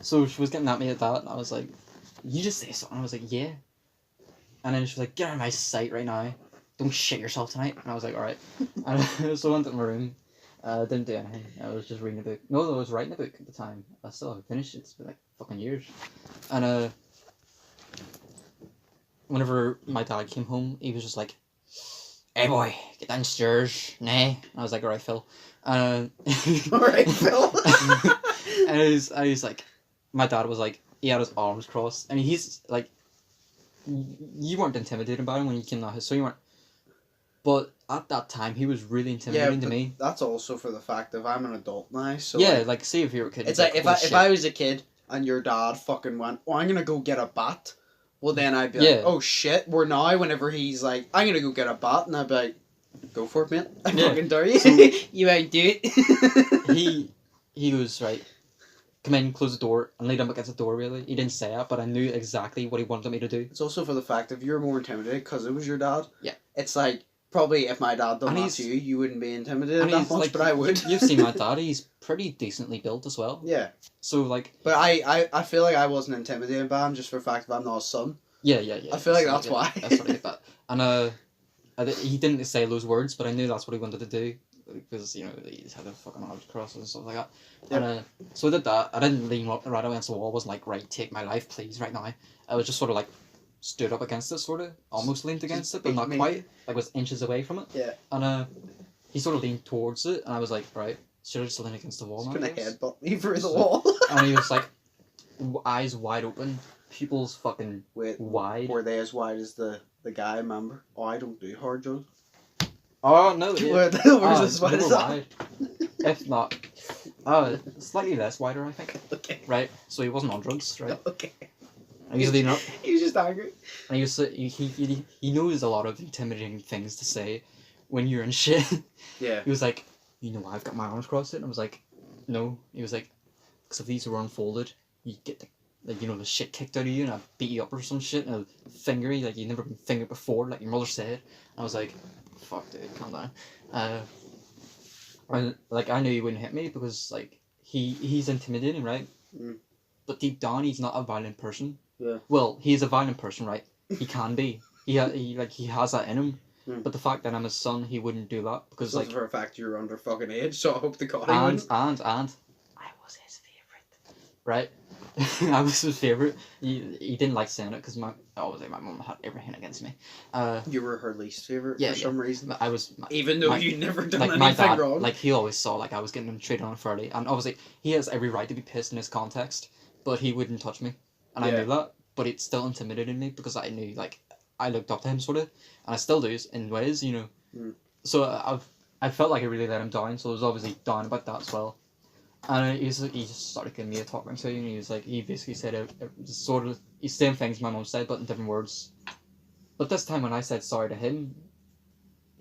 So she was getting at me at that, and I was like, you just say something. I was like, yeah. And then she was like, get out of my sight right now. Don't shit yourself tonight. And I was like, alright. And so I went to my room. Didn't do anything. I was just reading a book. No, I was writing a book at the time. I still haven't finished it. It's been like fucking years. And whenever my dad came home, he was just like, hey boy, get downstairs. Nah. And I was like, alright, Phil. Alright, Phil. And I was like, my dad was like, he had his arms crossed. I mean, he's like, you weren't intimidated by him when you came to his, so you weren't. But at that time, he was really intimidating to me. That's also for the fact that I'm an adult now. So Yeah, like say if you're a kid. It's like if I was a kid and your dad fucking went, "Oh, I'm gonna go get a bat," well then I'd be like, "Oh shit!" We're now whenever he's like, "I'm gonna go get a bat," and I'd be like, "Go for it, mate! I fucking dare you! So, you ain't do it." he goes right. Come in, close the door, and laid him against the door. Really, he didn't say it, but I knew exactly what he wanted me to do. It's also for the fact if you're more intimidated because it was your dad. Yeah. It's like probably if my dad done that to you, you wouldn't be intimidated that much, like, but I would. You've seen my dad; he's pretty decently built as well. Yeah. So like. But I feel like I wasn't intimidated by him just for the fact that I'm not his son. Yeah. I feel like that's why. That's what I get that. And he didn't say those words, but I knew that's what he wanted to do. Because, you know, he had a fucking arms crossed and stuff like that. Yep. And so I did that. I didn't lean up right against the wall. I wasn't like, right, take my life, please, right now. I was just sort of like, stood up against it, sort of. Almost leaned against it, but not quite. Like, was inches away from it. Yeah. And he sort of leaned towards it, and I was like, right, should I just lean against the wall now? He's gonna headbutt me through the wall. And he was like, eyes wide open, pupils fucking wide. Were they as wide as the guy, remember? Oh, I don't do hard drugs. Oh, no. Where's as wide as that? Wide. If not, slightly less wider, I think. Okay. Right? So he wasn't on drugs, right? Okay. And he was leaning up. He was just angry. And he knows a lot of intimidating things to say when you're in shit. Yeah. He was like, you know why I've got my arms crossed? And I was like, no. He was like, because if these were unfolded, you get the shit kicked out of you, and I'd beat you up or some shit, and I'd finger you like you'd never been fingered before, like your mother said. And I was like, fuck, dude, calm down. And like I knew he wouldn't hit me because like he's intimidating, right? Mm. But deep down, he's not a violent person. Yeah. Well, he's a violent person, right? He can be. He has that in him. Mm. But the fact that I'm his son, he wouldn't do that because so like for a fact you're under fucking age, so I hope the God he and wouldn't. I was his favorite, right? I was his favorite. He didn't like saying it because my mum had everything against me. You were her least favorite for some reason. I was even though you never done anything my dad, wrong. Like he always saw like I was getting him treated unfairly, and obviously he has every right to be pissed in his context, but he wouldn't touch me, and I knew that. But it still intimidated me because I knew like I looked up to him sort of, and I still do in ways, you know. Mm. So I felt like I really let him down, so I was obviously down about that as well. And he just started giving me a talking to, and he basically said sort of the same things my mum said, but in different words. But this time when I said sorry to him,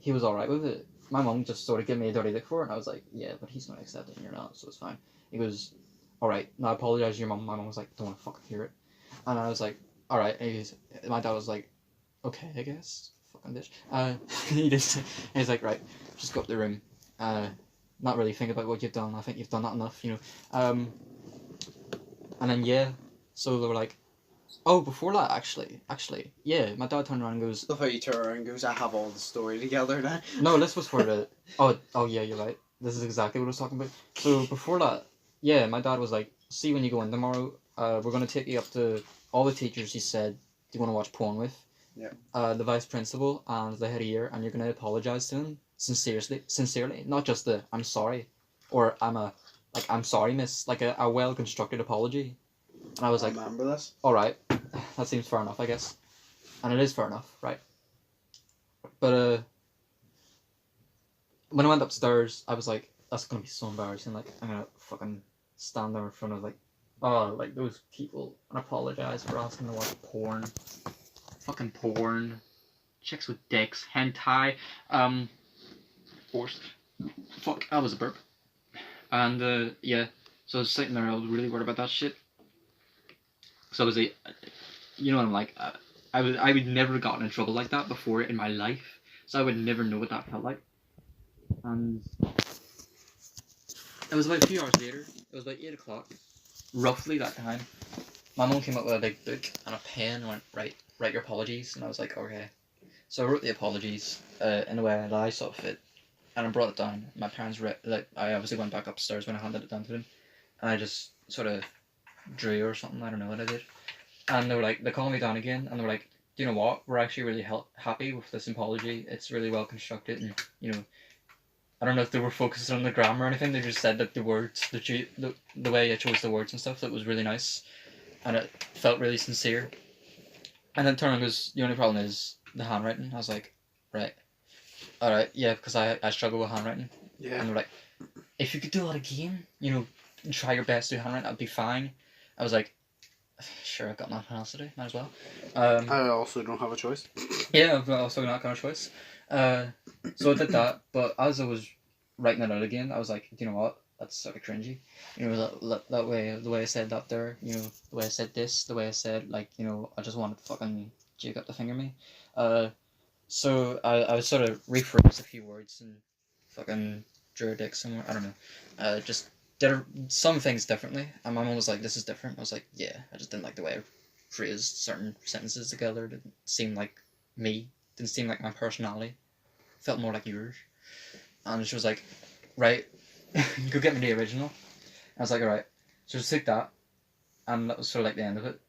he was alright with it. My mum just sort of gave me a dirty look for it, and I was like, yeah, but he's not accepting, you're not, so it's fine. He goes, alright, now I apologise to your mum. My mum was like, don't want to fucking hear it. And I was like, alright. My dad was like, okay, I guess. Fucking bitch. He didn't. He was like, right, just go up the room. Not really think about what you've done. I think you've done that enough, you know. And then so they were like, oh, before that, actually, yeah. My dad turned around and goes. Love how you turn around and goes, I have all the story together now. No, this was for the. Oh yeah, you're right. This is exactly what I was talking about. So before that, yeah, my dad was like, see when you go in tomorrow, we're gonna take you up to all the teachers. He said, do you want to watch porn with? Yeah. The vice principal and the head of year, and you're gonna apologize to him. Sincerely, not just the I'm sorry, or I'm sorry, miss, like a well constructed apology. And I was like, remember this? All right, that seems fair enough, I guess, and it is fair enough, right? But when I went upstairs, I was like, that's gonna be so embarrassing. Like I'm gonna fucking stand there in front of like those people and apologize for asking to watch porn, fucking porn, chicks with dicks, hentai, forced. Fuck, that was a burp. And so I was sitting there, I was really worried about that shit. So I was like, you know what I'm like, I would never have gotten in trouble like that before in my life, so I would never know what that felt like. And it was about a few hours later, it was about 8 o'clock, roughly that time. My mum came up with a big book and a pen and went, write your apologies, and I was like, okay. So I wrote the apologies in a way that I saw fit. And I brought it down. My parents I obviously went back upstairs when I handed it down to them, and I just sort of drew or something. I don't know what I did. And they were like, they called me down again, and they were like, do you know what? We're actually really happy with this apology. It's really well constructed, and you know, I don't know if they were focused on the grammar or anything. They just said that the words, the way I chose the words and stuff, that was really nice, and it felt really sincere. And then Turner goes, the only problem is the handwriting. I was like, right. alright, yeah, because I struggle with handwriting. Yeah. And they're like, if you could do it again, you know, try your best to do handwriting, I'd be fine. I was like, sure, I've got nothing else to do, might as well. I also don't have a choice. Yeah, I've also not got a choice. So I did that, but as I was writing it out again, I was like, you know what? That's sort of cringy. You know, that way, the way I said that there, you know, the way I said this, the way I said, like, you know, I just wanted to fucking jig up the finger me. So I was sort of rephrased a few words and fucking drew a dick somewhere. I don't know. Just did some things differently. And my mom was like, this is different. I was like, yeah, I just didn't like the way I phrased certain sentences together. It didn't seem like me. Didn't seem like my personality. Felt more like yours. And she was like, right, go get me the original. I was like, alright. So just took that, and that was sort of like the end of it.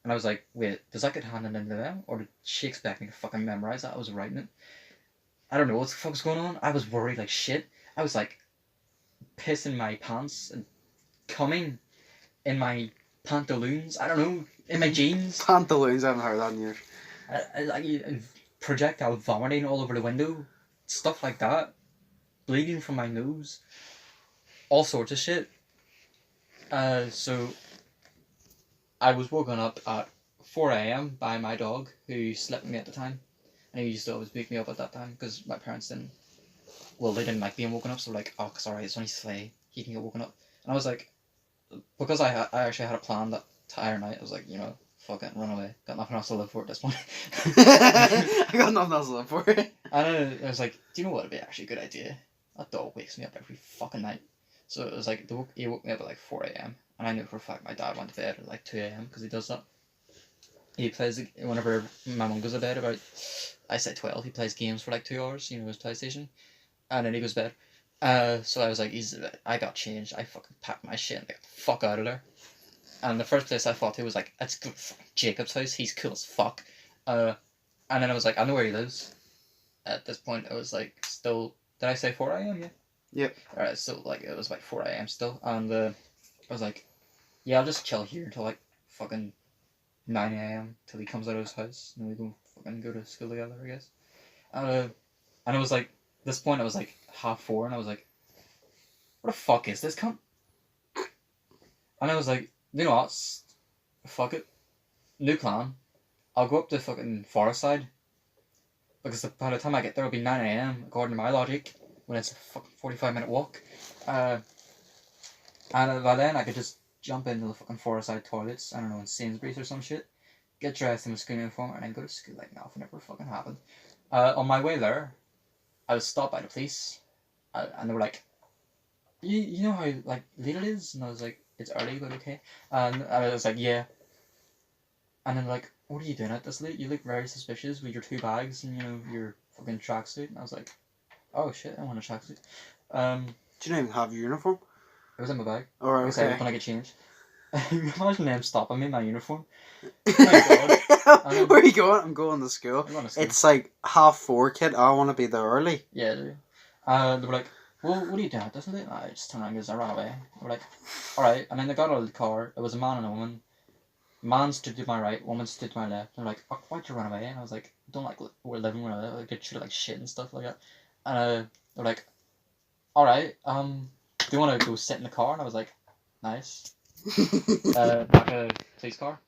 And I was like, wait, does that get handed into them? Or did she expect me to fucking memorize that? I was writing it. I don't know what the fuck was going on. I was worried like shit. I was like pissing my pants and coming in my pantaloons. I don't know, in my jeans. Pantaloons, I haven't heard that in years. I projectile vomiting all over the window. Stuff like that. Bleeding from my nose. All sorts of shit. So I was woken up at 4 a.m. by my dog, who slept with me at the time. And he used to always wake me up at that time, because my parents didn't... Well, they didn't like being woken up, so like, oh, it's alright, it's only Slay, he can get woken up. And I was like... Because I actually had a plan that entire night, I was like, you know, fuck it, run away. Got nothing else to live for at this point. I got nothing else to live for. And I was like, do you know what would be actually a good idea? That dog wakes me up every fucking night. So it was like, he woke me up at like 4 a.m. And I knew for a fact my dad went to bed at like 2 a.m. because he does that. He plays, whenever my mum goes to bed about, I said 12, he plays games for like 2 hours, you know, his PlayStation. And then he goes to bed. So I was like, I got changed. I fucking packed my shit and got the fuck out of there. And the first place I thought to was like, it's Jacob's house, he's cool as fuck. And then I was like, I know where he lives. At this point, I was like, still, did I say 4 a.m? Yeah. Yep. Alright, so like, it was like 4 a.m. still. And I was like, yeah, I'll just chill here until like fucking 9 a.m. till he comes out of his house. And we go fucking go to school together, I guess. And it was like, this point I was like 4:30, and I was like, what the fuck is this cunt? And I was like, you know what, fuck it, new plan, I'll go up to fucking forest side, because by the time I get there it'll be 9 a.m. according to my logic, when it's a fucking 45-minute walk. And by then I could just jump into the fucking forest side toilets, I don't know, in Sainsbury's or some shit, get dressed in a school uniform, and then go to school like nothing ever fucking happened. On my way there, I was stopped by the police, and they were like, you know how like late it is? And I was like, it's early, but okay. And I was like, yeah. And then like, what are you doing at this late? You look very suspicious with your 2 bags and, you know, your fucking tracksuit. And I was like, oh shit, I want a tracksuit. Do you not even have your uniform? It was in my bag. Alright, okay. When I get changed. Imagine them stopping me in my uniform. Oh my god. Where are you going? I'm going to school. I'm going to school. It's like 4:30, kid. I want to be there early. Yeah, dude. They were like, well, what are you doing at this late? I just turned around because I ran away. They were like, alright. And then they got out of the car. It was a man and a woman. Man stood to my right, woman stood to my left. They're like, oh, why'd you run away? And I was like, don't like we're living where I live. I get treated like shit and stuff like that. And they're like, alright, do you want to go sit in the car? And I was like, nice. Back a police car.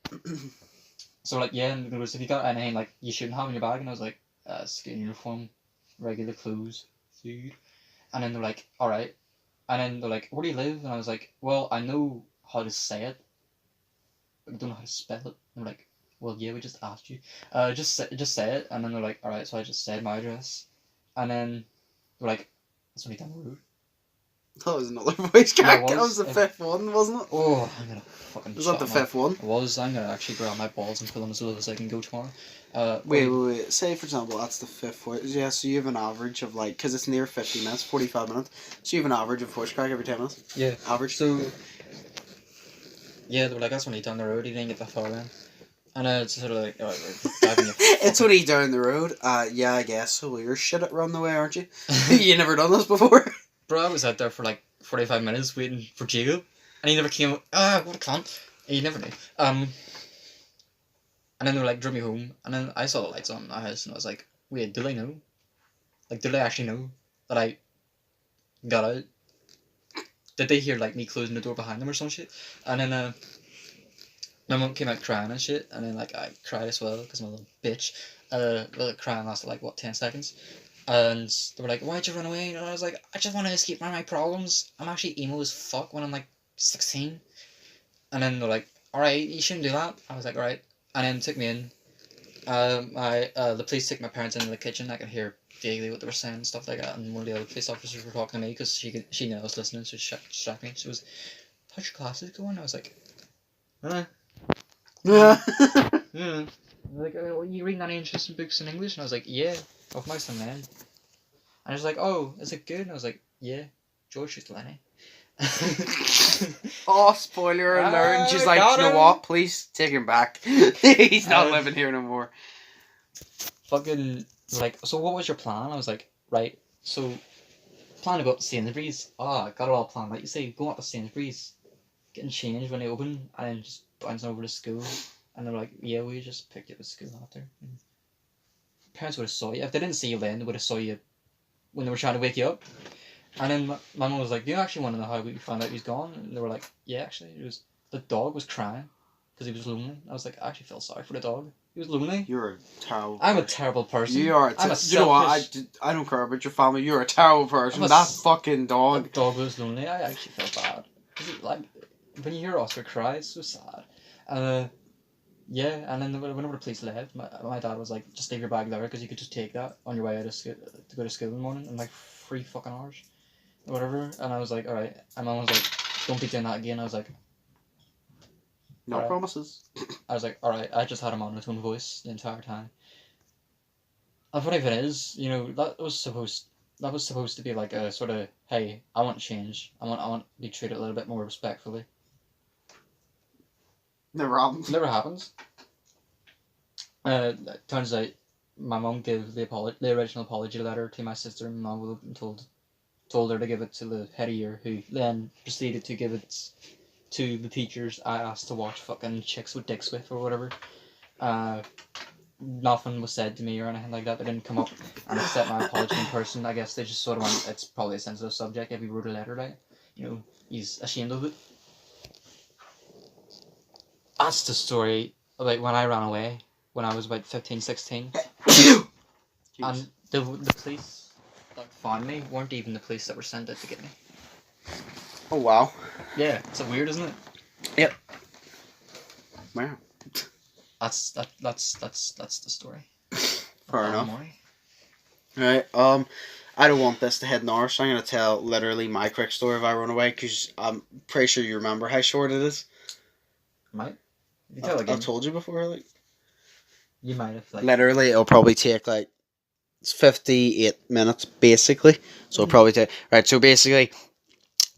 So like, yeah, and there was, if you got anything like you shouldn't have in your bag, and I was like, skin uniform, regular clothes, food. And then they're like, alright. And then they're like, where do you live? And I was like, well, I know how to say it, but I don't know how to spell it. And they're like, well, yeah, we just asked you. Just say it. And then they're like, alright, so I just said my address. And then they're like, it's only down the road. That was another voice crack. Yeah, That was the 5th one, wasn't it? Oh, I'm gonna fucking. Was that the 5th one? It was. I'm gonna actually grab my balls and fill them as low as I can go tomorrow. Wait. Say, for example, that's the 5th voice. Yeah, so you have an average of like, because it's near 50 minutes, 45 minutes. So you have an average of voice crack every 10 minutes? Yeah. Average. So, yeah, they were like, that's when he down the road, he didn't get that far then. And it's sort of like, oh, driving it's only down the road. Yeah, I guess. So you're shit at running away, aren't you? You never done this before? Bro, I was out there for like 45 minutes waiting for Jacob, and he never came. What a cunt! He never did. And then they were like, drove me home, and then I saw the lights on my house, and I was like, wait, do they know? Like, did they actually know that I got out? Did they hear, like, me closing the door behind them or some shit? And then, my mum came out crying and shit, and then, like, I cried as well, because I'm a little bitch. Well, crying lasted, like, what, 10 seconds? And they were like, why'd you run away? And I was like, I just want to escape from my problems. I'm actually emo as fuck when I'm, like, 16. And then they're like, alright, you shouldn't do that. I was like, alright. And then took me in. The police took my parents into the kitchen. I could hear vaguely what they were saying and stuff like that. And one of the other police officers were talking to me because she knew I was listening, so she distracted me. She was, how's your classes going? I was like, yeah. Like, you reading any interesting books in English? And I was like, yeah, of Mouse and Men. And I was like, oh, is it good? And I was like, yeah, George is Lenny. Oh, spoiler alert. And she's like, you know what? Please take him back. He's not living here no more. Fucking, like, so what was your plan? I was like, right, so, plan to go up to Sainsbury's. I got it all planned. Like you say, going up to Sainsbury's, getting changed when they open, and then just bouncing over to school. And they're like, yeah, we just picked you up at school after. And parents would have saw you. If they didn't see you then, they would have saw you when they were trying to wake you up. And then my mum was like, do you actually want to know how we found out he's gone? And they were like, yeah, actually. The dog was crying because he was lonely. I was like, I actually felt sorry for the dog. He was lonely. You're a terrible I'm a terrible person. You are you know what? I don't care about your family. You're a terrible person. That fucking dog. The dog was lonely. I actually felt bad. Like, when you hear Oscar cry, it's so sad. Yeah, and then whenever the police left, my dad was like, just leave your bag there because you could just take that on your way out of school, to go to school in the morning in like 3 fucking hours. Or whatever. And I was like, alright. And mum was like, don't be doing that again. I was like, no promises. I was like, alright, I just had a monotone voice the entire time. And funny if it is, you know, that was supposed to be like a sort of, hey, I want change. I want to be treated a little bit more respectfully. Never happens. Never happens. Turns out my mum gave the original apology letter to my sister, and mum told her to give it to the head of year, who then proceeded to give it to the teachers I asked to watch fucking Chicks with Dicks with or whatever. Nothing was said to me or anything like that. They didn't come up and accept my apology in person. I guess they just sort of went, it's probably a sensitive subject if he wrote a letter out. You know, he's ashamed of it. That's the story about when I ran away when I was about 15, 16. And the police that found me weren't even the police that were sent out to get me. Oh wow. Yeah, it's weird, isn't it? Yep. Wow. That's the story. Fair enough. Right. I don't want this to head north, so I'm gonna tell literally my quick story of I run away because I'm pretty sure you remember how short it is. Might. You tell again. I've told you before, like. You might have. Like. Literally, it'll probably take like 58 minutes, basically. So it'll probably take. Right. So basically,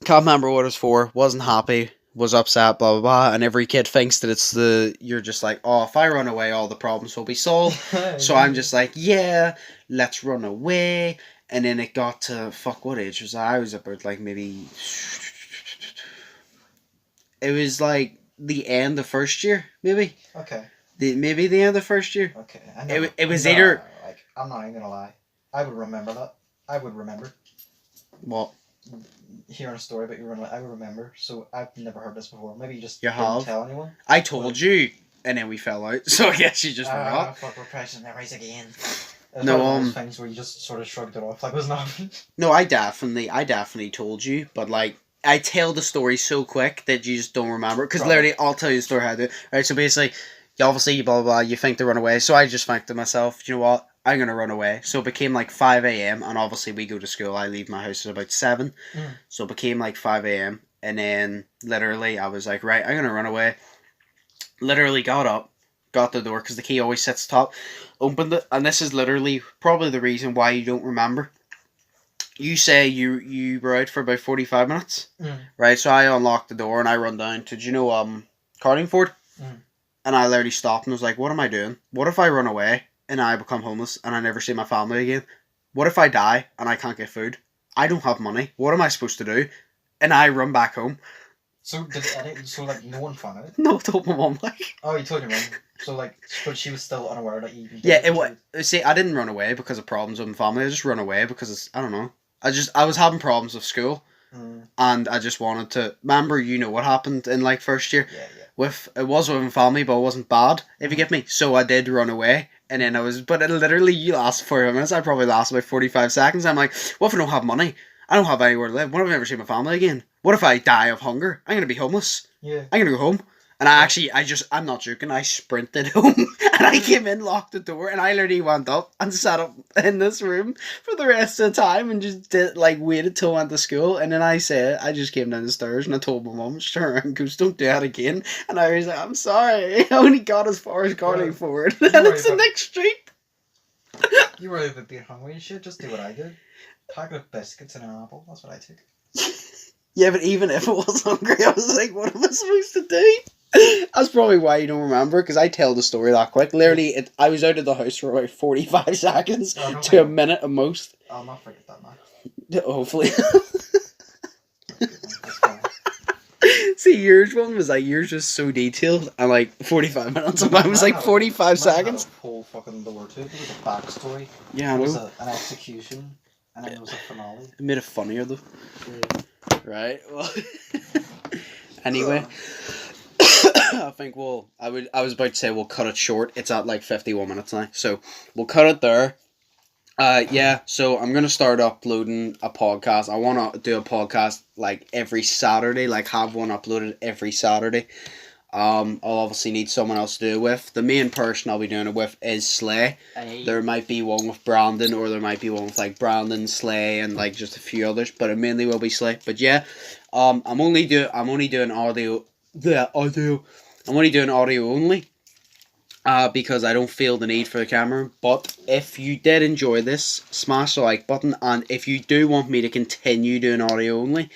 can't remember what it was for. Wasn't happy. Was upset. Blah blah blah. And every kid thinks that you're just like, oh, if I run away, all the problems will be solved. So I'm just like, yeah, let's run away. And then it got to what age was I? I was about like maybe. It was like the end of first year, maybe. Okay. Maybe the end of first year. Okay. It was either. Like, I'm not even gonna lie. I would remember that. I would remember. What? Hearing a story about you running away, I would remember. So I've never heard this before. Maybe you just didn't tell anyone. I told you, and then we fell out. So I guess you just forgot. Fuck, we're pressing memories again. No, one of those things where you just sort of shrugged it off like it was nothing. No, I definitely told you, but like I tell the story so quick that you just don't remember. Because literally, I'll tell you the story how to do it. Right, so basically, you blah blah blah. You think to run away, so I just think to myself, you know what? I'm gonna run away. So it became like 5 a.m. and obviously we go to school. I leave my house at about 7, so it became like 5 a.m. and then literally I was like, right, I'm gonna run away. Literally got up, got the door because the key always sits top. Opened it, and this is literally probably the reason why you don't remember. You say you were out for about 45 minutes, right? So I unlocked the door and I run down to, do you know, Carlingford? And I literally stopped and was like, what am I doing? What if I run away and I become homeless and I never see my family again? What if I die and I can't get food? I don't have money. What am I supposed to do? And I run back home. So like no one found out? No, I told my mum, like. Oh, you told your mum. So like, but she was still unaware that you even did Yeah, it. see, I didn't run away because of problems with my family. I just run away because I don't know. I was having problems with school, and I just wanted to. Remember, you know what happened in like first year. Yeah. It was with my family, but it wasn't bad. If you get me, so I did run away, and then but it literally you last 40 minutes. I probably lasted about 45 seconds. I'm like, what if I don't have money? I don't have anywhere to live. What if I never see my family again? What if I die of hunger? I'm gonna be homeless. Yeah. I'm gonna go home. And I'm not joking, I sprinted home and I came in, locked the door, and I literally went up and sat up in this room for the rest of the time and just waited till I went to school. And then I just came down the stairs and I told my mum, she turned around and goes, don't do that again. And I was like, I'm sorry, I only got as far as Garling Forward. And it's the next street. You were over being hungry and shit, just do what I did. Packet of biscuits and an apple, that's what I took. Yeah, but even if I was hungry, I was like, what am I supposed to do? That's probably why you don't remember, because I tell the story that quick. Literally, I was out of the house for about 45 seconds to a minute at most. I'll not forget that now. Hopefully. See, yours was so detailed, and like 45 minutes, and mine was like 45 seconds. Had a whole fucking lore to it. There was a backstory. Yeah, I know. There was an execution, and then there was a finale. It made it funnier though. Yeah. Right. Well. Anyway. I think I was about to say we'll cut it short. It's at like 51 minutes now. So we'll cut it there. Yeah, so I'm gonna start uploading a podcast. I wanna do a podcast like every Saturday, like have one uploaded every Saturday. I'll obviously need someone else to do it with. The main person I'll be doing it with is Slay. Hey. There might be one with Brandon, or there might be one with like Brandon, Slay, and like just a few others, but it mainly will be Slay. But yeah, I'm only doing audio. I'm only doing audio only. Because I don't feel the need for the camera. But if you did enjoy this, smash the like button. And if you do want me to continue doing audio only,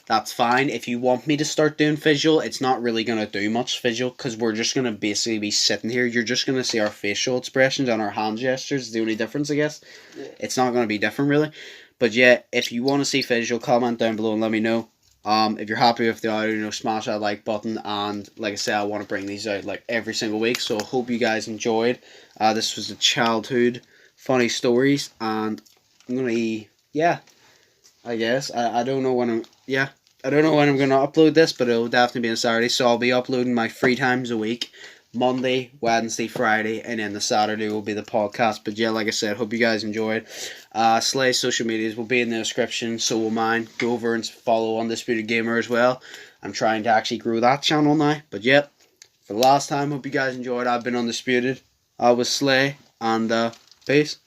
that's fine. If you want me to start doing visual, it's not really going to do much visual, because we're just going to basically be sitting here. You're just going to see our facial expressions and our hand gestures. The only difference, I guess. Yeah. It's not going to be different, really. But yeah, if you want to see visual, comment down below and let me know. If you're happy with the audio, smash that like button, and like I said, I want to bring these out like every single week, so I hope you guys enjoyed. This was the childhood funny stories, and I'm gonna, I guess, I don't know when I'm gonna upload this, but it'll definitely be on Saturday, so I'll be uploading my 3 times a week. Monday, Wednesday, Friday, and then the Saturday will be the podcast. But yeah, like I said, hope you guys enjoyed. Slay's social medias will be in the description, so will mine. Go over and follow Undisputed Gamer as well. I'm trying to actually grow that channel now. But yeah, for the last time, hope you guys enjoyed. I've been Undisputed. I was Slay, and peace.